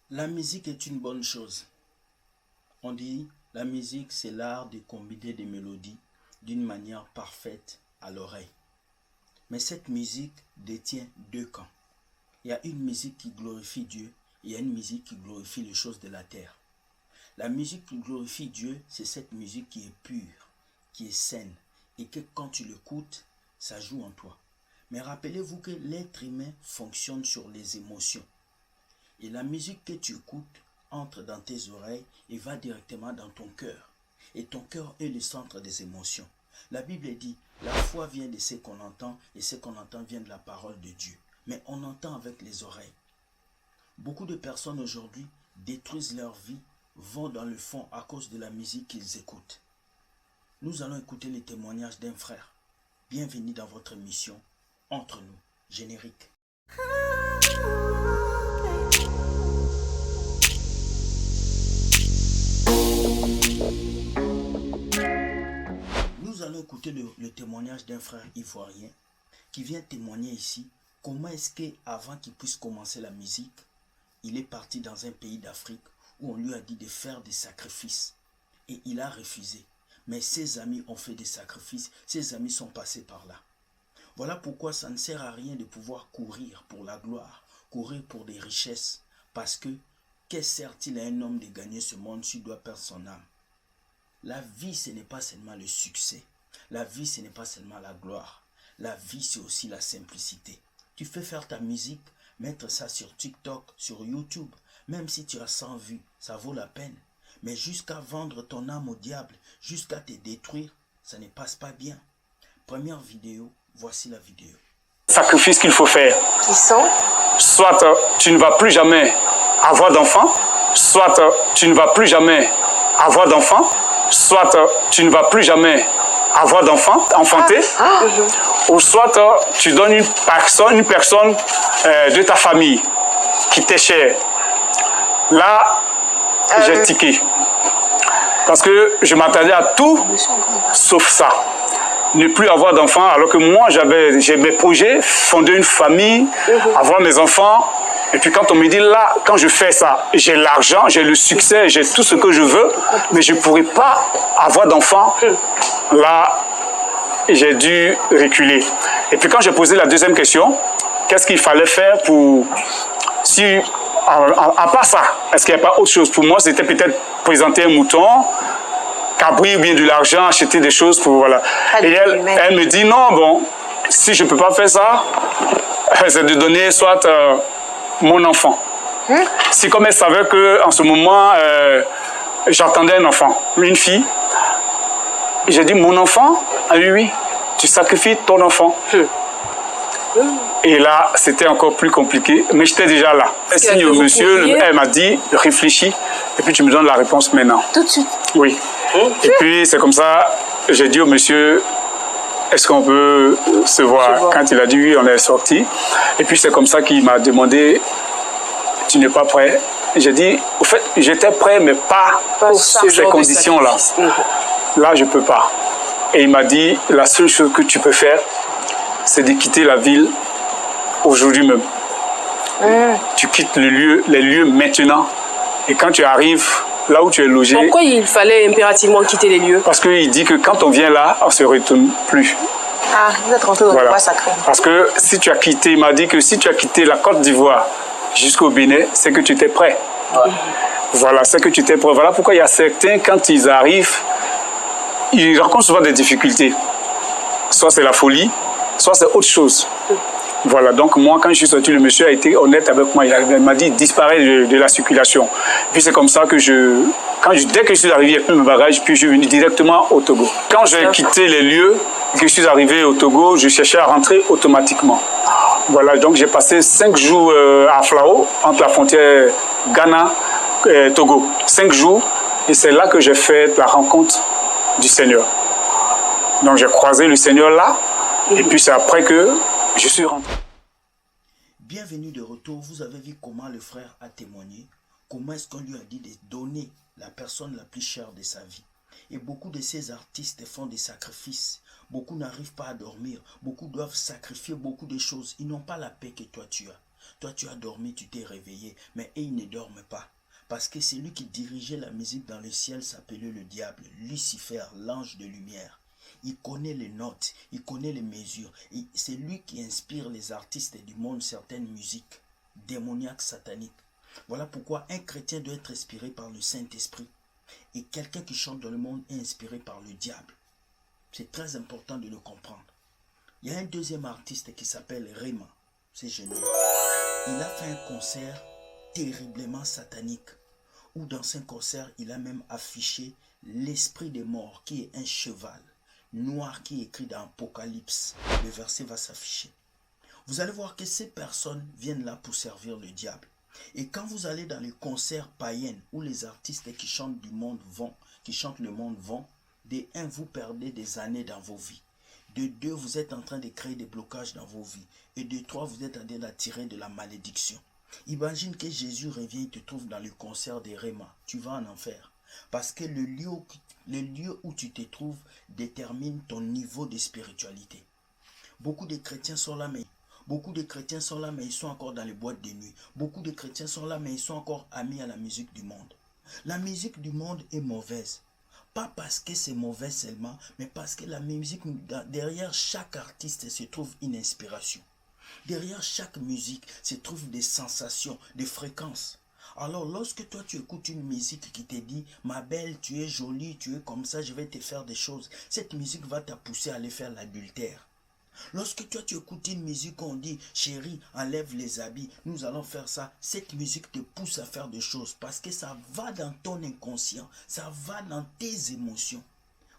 La musique est une bonne chose. On dit la musique, c'est l'art de combiner des mélodies d'une manière parfaite à l'oreille. Mais cette musique détient deux camps. Il y a une musique qui glorifie Dieu et il y a une musique qui glorifie les choses de la terre. La musique qui glorifie Dieu, c'est cette musique qui est pure, qui est saine et que quand tu l'écoutes, ça joue en toi. Mais rappelez-vous que l'être humain fonctionne sur les émotions. Et la musique que tu écoutes entre dans tes oreilles et va directement dans ton cœur. Et ton cœur est le centre des émotions. La Bible dit, la foi vient de ce qu'on entend et ce qu'on entend vient de la parole de Dieu. Mais on entend avec les oreilles. Beaucoup de personnes aujourd'hui détruisent leur vie, vont dans le fond à cause de la musique qu'ils écoutent. Nous allons écouter les témoignages d'un frère. Bienvenue dans votre émission Entre nous, générique. Nous allons écouter le témoignage d'un frère ivoirien qui vient témoigner ici comment est-ce qu'avant qu'il puisse commencer la musique, il est parti dans un pays d'Afrique où on lui a dit de faire des sacrifices et il a refusé. Mais ses amis ont fait des sacrifices, ses amis sont passés par là. Voilà pourquoi ça ne sert à rien de pouvoir courir pour la gloire, courir pour des richesses, parce que sert-il à un homme de gagner ce monde s'il doit perdre son âme? La vie, ce n'est pas seulement le succès. La vie, ce n'est pas seulement la gloire. La vie, c'est aussi la simplicité. Tu fais faire ta musique, mettre ça sur TikTok, sur YouTube. Même si tu as 100 vues, ça vaut la peine. Mais jusqu'à vendre ton âme au diable, jusqu'à te détruire, ça ne passe pas bien. Première vidéo, voici la vidéo. Sacrifices qu'il faut faire. Qui sont? Soit tu ne vas plus jamais avoir d'enfants, soit tu ne vas plus jamais avoir d'enfants, soit tu ne vas plus jamais avoir d'enfants, enfanter, ou soit tu donnes une personne de ta famille qui t'est chère. Là, j'ai tiqué. Parce que je m'attendais à tout, sauf ça. Ne plus avoir d'enfants, alors que moi, j'ai mes projets, fonder une famille, avoir mes enfants. Et puis quand on me dit là, quand je fais ça, j'ai l'argent, j'ai le succès, j'ai tout ce que je veux, mais je ne pourrai pas avoir d'enfants. Là, j'ai dû reculer. Et puis quand j'ai posé la deuxième question, qu'est-ce qu'il fallait faire pour... À part ça, est-ce qu'il n'y a pas autre chose? Pour moi, c'était peut-être présenter un mouton, cabri ou bien de l'argent, acheter des choses pour... Voilà. Et elle me dit, non, bon, si je ne peux pas faire ça, c'est de donner soit mon enfant. Si comme elle savait qu'en ce moment, j'attendais un enfant, une fille, j'ai dit, mon enfant? Ah oui, oui, tu sacrifies ton enfant. Et là, c'était encore plus compliqué, mais j'étais déjà là. Elle signe au monsieur, elle m'a dit, réfléchis, et puis tu me donnes la réponse maintenant. Tout de suite? Oui. Et puis c'est comme ça, j'ai dit au monsieur, est-ce qu'on peut se voir? Quand il a dit oui, on est sorti. Et puis c'est comme ça qu'il m'a demandé, tu n'es pas prêt? J'ai dit, au fait, j'étais prêt, mais pas pour ces conditions-là. Là, je ne peux pas. Et il m'a dit, la seule chose que tu peux faire, c'est de quitter la ville aujourd'hui même. Tu quittes les lieux maintenant. Et quand tu arrives là où tu es logé... Pourquoi il fallait impérativement quitter les lieux? Parce qu'il dit que quand on vient là, on ne se retourne plus. Ah, vous êtes rentré dans le bois sacré. Parce que si tu as quitté, il m'a dit que si tu as quitté la Côte d'Ivoire jusqu'au Bénin, c'est que tu étais prêt. Voilà, c'est que tu étais prêt. Voilà pourquoi il y a certains, quand ils arrivent, ils rencontrent souvent des difficultés. Soit c'est la folie, soit c'est autre chose. Voilà, donc moi, quand je suis sorti, le monsieur a été honnête avec moi. Il m'a dit, disparaît de la circulation. Puis c'est comme ça que dès que je suis arrivé avec mes bagages, puis je suis venu directement au Togo. Quand j'ai quitté les lieux, que je suis arrivé au Togo, je cherchais à rentrer automatiquement. Voilà, donc j'ai passé 5 jours à Flao, entre la frontière Ghana et Togo. 5 jours, et c'est là que j'ai fait la rencontre du Seigneur. Donc j'ai croisé le Seigneur là, et puis c'est après que je suis rentré. Bienvenue de retour. Vous avez vu comment le frère a témoigné. Comment est-ce qu'on lui a dit de donner la personne la plus chère de sa vie. Et beaucoup de ces artistes font des sacrifices. Beaucoup n'arrivent pas à dormir. Beaucoup doivent sacrifier beaucoup de choses. Ils n'ont pas la paix que toi tu as. Toi, tu as dormi, tu t'es réveillé. Mais ils ne dorment pas. Parce que celui qui dirigeait la musique dans le ciel s'appelait le diable, Lucifer, l'ange de lumière. Il connaît les notes, il connaît les mesures. C'est lui qui inspire les artistes du monde certaines musiques démoniaques, sataniques. Voilà pourquoi un chrétien doit être inspiré par le Saint-Esprit. Et quelqu'un qui chante dans le monde est inspiré par le diable. C'est très important de le comprendre. Il y a un deuxième artiste qui s'appelle Rema. C'est génial. Il a fait un concert terriblement satanique. Où dans ce concert, il a même affiché l'esprit des morts qui est un cheval noir qui est écrit dans Apocalypse. Le verset va s'afficher. Vous allez voir que ces personnes viennent là pour servir le diable. Et quand vous allez dans les concerts païens où les artistes qui chantent du monde vont, qui chantent le monde vont, de 1, vous perdez des années dans vos vies. De 2, vous êtes en train de créer des blocages dans vos vies. Et de 3, vous êtes en train d'attirer de la malédiction. Imagine que Jésus revient et te trouve dans le concert des Réma. Tu vas en enfer. Parce que le lieu où tu te trouves détermine ton niveau de spiritualité. Beaucoup de chrétiens sont là, mais ils sont encore dans les boîtes de nuit. Beaucoup de chrétiens sont là, mais ils sont encore amis à la musique du monde. La musique du monde est mauvaise. Pas parce que c'est mauvais seulement, mais parce que la musique, derrière chaque artiste se trouve une inspiration. Derrière chaque musique se trouvent des sensations, des fréquences. Alors lorsque toi tu écoutes une musique qui te dit « Ma belle, tu es jolie, tu es comme ça, je vais te faire des choses », cette musique va te pousser à aller faire l'adultère. Lorsque toi tu écoutes une musique où on dit « Chérie, enlève les habits, nous allons faire ça », cette musique te pousse à faire des choses parce que ça va dans ton inconscient, ça va dans tes émotions.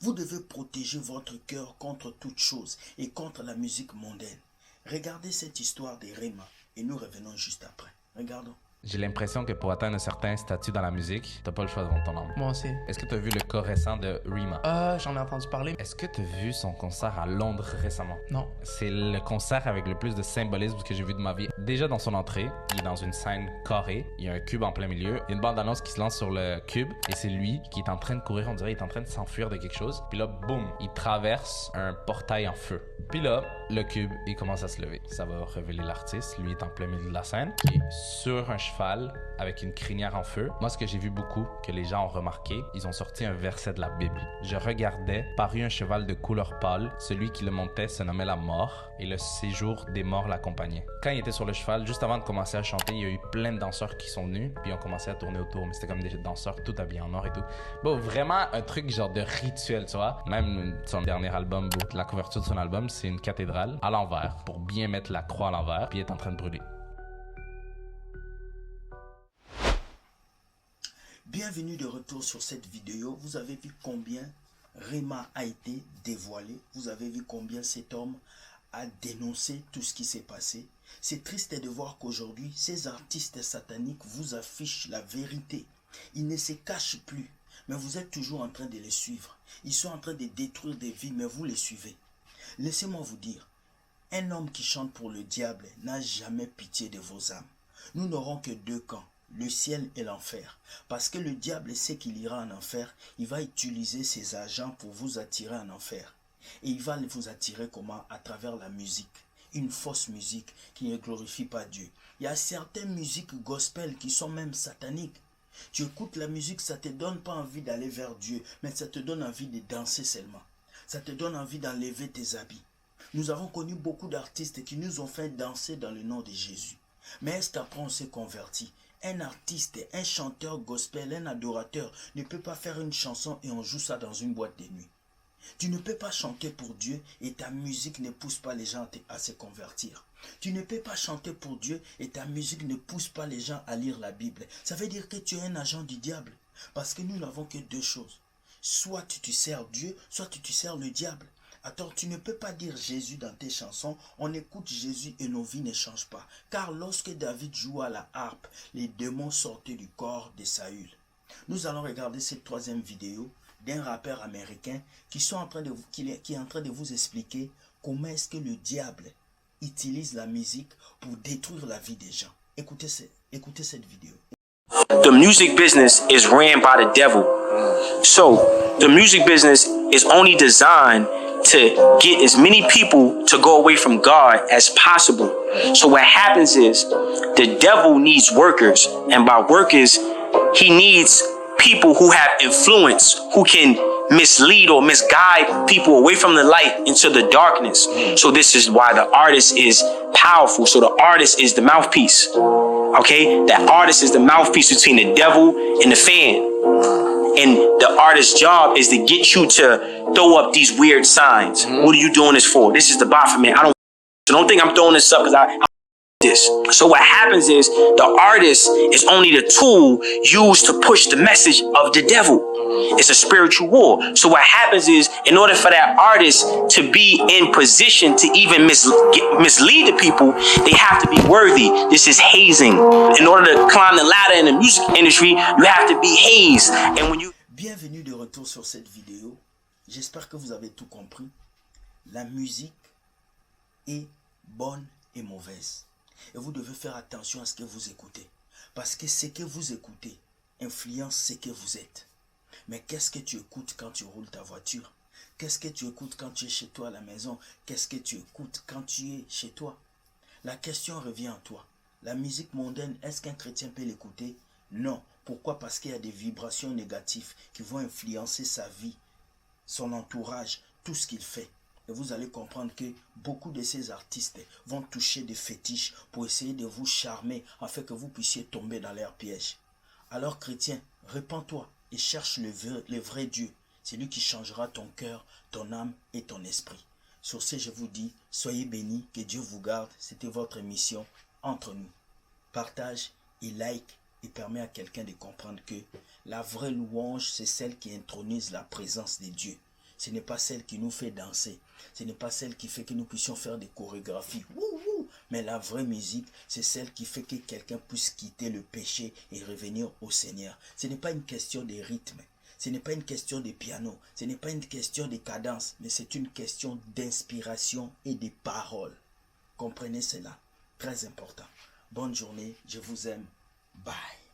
Vous devez protéger votre cœur contre toute chose et contre la musique mondaine. Regardez cette histoire des Réma et nous revenons juste après. Regardons. J'ai l'impression que pour atteindre un certain statut dans la musique, t'as pas le choix de vendre ton âme. Moi aussi. Est-ce que t'as vu le cas récent de Rema? J'en ai entendu parler. Est-ce que t'as vu son concert à Londres récemment? Non. C'est le concert avec le plus de symbolisme que j'ai vu de ma vie. Déjà dans son entrée, il est dans une scène carrée, il y a un cube en plein milieu, il y a une bande-annonce qui se lance sur le cube et c'est lui qui est en train de courir, on dirait qu'il est en train de s'enfuir de quelque chose. Puis là, boum, il traverse un portail en feu. Puis là, le cube, il commence à se lever. Ça va révéler l'artiste. Lui est en plein milieu de la scène, qui est sur un cheval avec une crinière en feu. Moi, ce que j'ai vu beaucoup, que les gens ont remarqué, ils ont sorti un verset de la Bible. Je regardais, parut un cheval de couleur pâle. Celui qui le montait se nommait la mort, et le séjour des morts l'accompagnait. Quand il était sur le cheval, juste avant de commencer à chanter, il y a eu plein de danseurs qui sont venus, puis ils ont commencé à tourner autour. Mais c'était comme des danseurs tout habillés en or et tout. Bon, vraiment un truc genre de rituel, tu vois. Même son dernier album, la couverture de son album, c'est une cathédrale à l'envers, pour bien mettre la croix à l'envers, puis il est en train de brûler. Bienvenue de retour sur cette vidéo. Vous avez vu combien Rema a été dévoilé. Vous avez vu combien cet homme a dénoncé tout ce qui s'est passé. C'est triste de voir qu'aujourd'hui, ces artistes sataniques vous affichent la vérité. Ils ne se cachent plus, mais vous êtes toujours en train de les suivre. Ils sont en train de détruire des vies, mais vous les suivez. Laissez-moi vous dire, un homme qui chante pour le diable n'a jamais pitié de vos âmes. Nous n'aurons que deux camps. Le ciel et l'enfer. Parce que le diable sait qu'il ira en enfer, il va utiliser ses agents pour vous attirer en enfer. Et il va vous attirer comment? À travers la musique. Une fausse musique qui ne glorifie pas Dieu. Il y a certaines musiques gospel qui sont même sataniques. Tu écoutes la musique, ça ne te donne pas envie d'aller vers Dieu, mais ça te donne envie de danser seulement. Ça te donne envie d'enlever tes habits. Nous avons connu beaucoup d'artistes qui nous ont fait danser dans le nom de Jésus. Mais est-ce qu'après on s'est converti? Un artiste, un chanteur gospel, un adorateur ne peut pas faire une chanson et on joue ça dans une boîte de nuit. Tu ne peux pas chanter pour Dieu et ta musique ne pousse pas les gens à se convertir. Tu ne peux pas chanter pour Dieu et ta musique ne pousse pas les gens à lire la Bible. Ça veut dire que tu es un agent du diable. Parce que nous n'avons que deux choses. Soit tu sers Dieu, soit tu sers le diable. Attends, tu ne peux pas dire Jésus dans tes chansons. On écoute Jésus et nos vies ne changent pas. Car lorsque David jouait à la harpe, les démons sortaient du corps de Saül. Nous allons regarder cette troisième vidéo d'un rappeur américain qui est en train de vous expliquer comment est-ce que le diable utilise la musique pour détruire la vie des gens. Écoutez cette vidéo. The music business is ran by the devil. So, the music business is only designed to get as many people to go away from God as possible. So what happens is the devil needs workers, and by workers, he needs people who have influence, who can mislead or misguide people away from the light into the darkness. So this is why the artist is powerful. So the artist is the mouthpiece. Okay, that artist is the mouthpiece between the devil and the fan. And the artist's job is to get you to throw up these weird signs. What are you doing this for? This is the Baphomet. Don't think I'm throwing this up because I this. So what happens is the artist is only the tool used to push the message of the devil. It's a spiritual war. So what happens is, in order for that artist to be in position to even mislead the people, they have to be worthy. This is hazing. In order to climb the ladder in the music industry, you have to be hazed. And when you... Bienvenue de retour sur cette vidéo. J'espère que vous avez tout compris. La musique est bonne et mauvaise. Et vous devez faire attention à ce que vous écoutez. Parce que ce que vous écoutez influence ce que vous êtes. Mais qu'est-ce que tu écoutes quand tu roules ta voiture? Qu'est-ce que tu écoutes quand tu es chez toi à la maison? Qu'est-ce que tu écoutes quand tu es chez toi? La question revient à toi. La musique mondaine, est-ce qu'un chrétien peut l'écouter? Non. Pourquoi? Parce qu'il y a des vibrations négatives qui vont influencer sa vie, son entourage, tout ce qu'il fait. Et vous allez comprendre que beaucoup de ces artistes vont toucher des fétiches pour essayer de vous charmer afin que vous puissiez tomber dans leur piège. Alors chrétien, répands-toi et cherche le vrai Dieu. C'est lui qui changera ton cœur, ton âme et ton esprit. Sur ce, je vous dis, soyez bénis, que Dieu vous garde. C'était votre émission Entre nous. Partage et like et permet à quelqu'un de comprendre que la vraie louange, c'est celle qui intronise la présence de Dieu. Ce n'est pas celle qui nous fait danser. Ce n'est pas celle qui fait que nous puissions faire des chorégraphies. Wouhou! Mais la vraie musique, c'est celle qui fait que quelqu'un puisse quitter le péché et revenir au Seigneur. Ce n'est pas une question de rythme. Ce n'est pas une question de piano. Ce n'est pas une question de cadence. Mais c'est une question d'inspiration et de paroles. Comprenez cela. Très important. Bonne journée. Je vous aime. Bye.